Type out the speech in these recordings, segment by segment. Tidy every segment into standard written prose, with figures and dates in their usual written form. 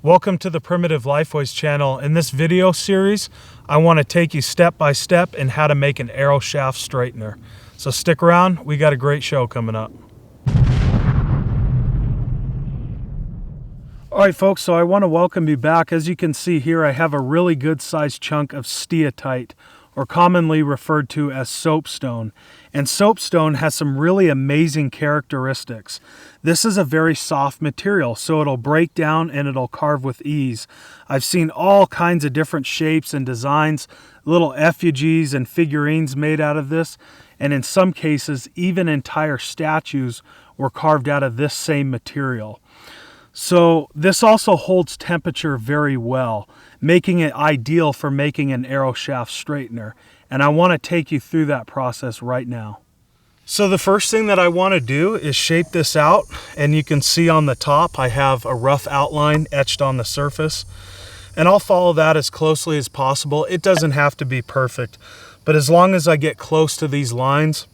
Welcome to the Primitive Lifeways channel. In this video series, I want to take you step by step in how to make an arrow shaft straightener. So stick around, we got a great show coming up. All right folks, so I want to welcome you back. As you can see here, I have a really good sized chunk of steatite, or commonly referred to as soapstone. And soapstone has some really amazing characteristics. This is a very soft material, so it'll break down and it'll carve with ease. I've seen all kinds of different shapes and designs, little effigies and figurines made out of this, and in some cases, even entire statues were carved out of this same material. So this also holds temperature very well, making it ideal for making an arrow shaft straightener. And I want to take you through that process right now. So the first thing that I want to do is shape this out. And you can see on the top, I have a rough outline etched on the surface. And I'll follow that as closely as possible. It doesn't have to be perfect, but as long as I get close to these lines,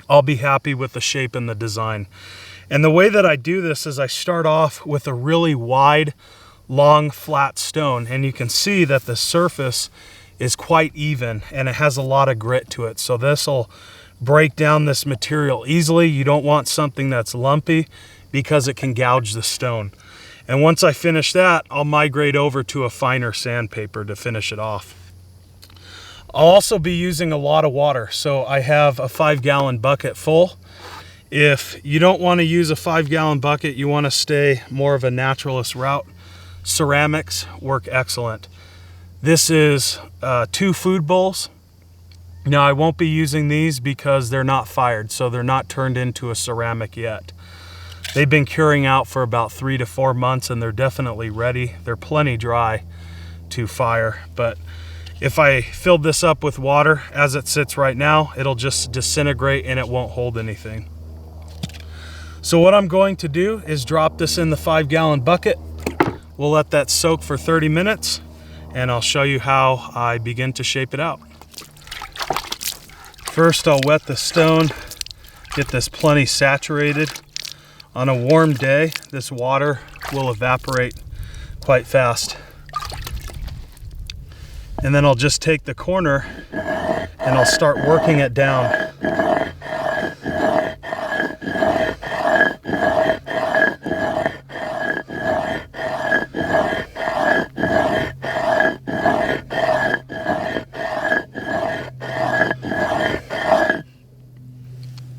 I'll be happy with the shape and the design. And the way that I do this is I start off with a really wide, long, flat stone. And you can see that the surface is quite even and it has a lot of grit to it. So this will break down this material easily. You don't want something that's lumpy because it can gouge the stone. And once I finish that, I'll migrate over to a finer sandpaper to finish it off. I'll also be using a lot of water. So I have a 5-gallon bucket full. If you don't want to use a 5-gallon bucket, you want to stay more of a naturalist route, ceramics work excellent. This is 2 food bowls. Now I won't be using these because they're not fired, so they're not turned into a ceramic yet. They've been curing out for about 3 to 4 months and they're definitely ready. They're plenty dry to fire, but if I filled this up with water as it sits right now, it'll just disintegrate and it won't hold anything. So what I'm going to do is drop this in the 5-gallon bucket. We'll let that soak for 30 minutes and I'll show you how I begin to shape it out. First, I'll wet the stone, get this plenty saturated. On a warm day, this water will evaporate quite fast. And then I'll just take the corner and I'll start working it down.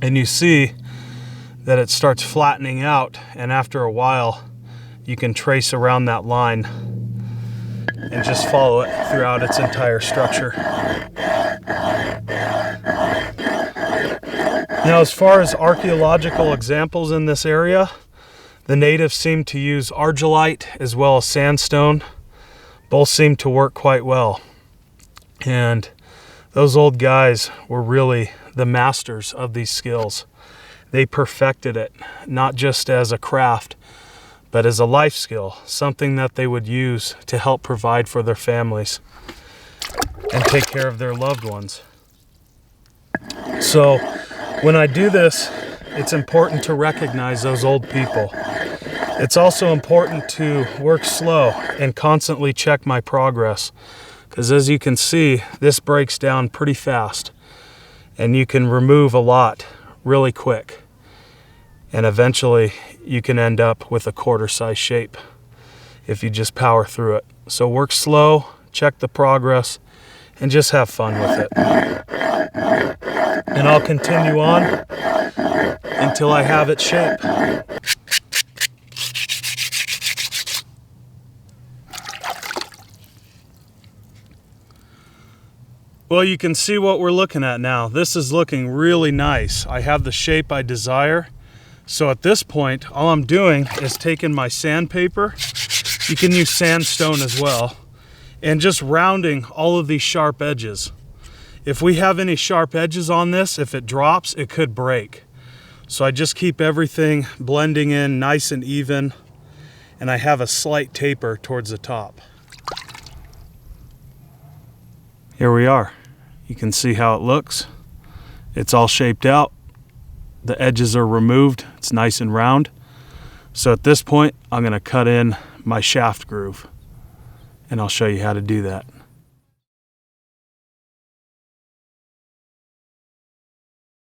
And you see that it starts flattening out, and after a while you can trace around that line and just follow it throughout its entire structure. Now, as far as archaeological examples in this area, the natives seem to use argillite as well as sandstone. Both seem to work quite well. And those old guys were really the masters of these skills. They perfected it, not just as a craft, but as a life skill, something that they would use to help provide for their families and take care of their loved ones. So when I do this, it's important to recognize those old people. It's also important to work slow and constantly check my progress, because as you can see, this breaks down pretty fast and you can remove a lot really quick. And eventually you can end up with a quarter-size shape if you just power through it. So work slow, check the progress, and just have fun with it. And I'll continue on until I have it shaped. Well, you can see what we're looking at now. This is looking really nice. I have the shape I desire. So at this point, all I'm doing is taking my sandpaper, you can use sandstone as well, and just rounding all of these sharp edges. If we have any sharp edges on this, if it drops, it could break. So I just keep everything blending in nice and even, and I have a slight taper towards the top. Here we are. You can see how it looks. It's all shaped out. The edges are removed. It's nice and round. So at this point, I'm going to cut in my shaft groove. And I'll show you how to do that.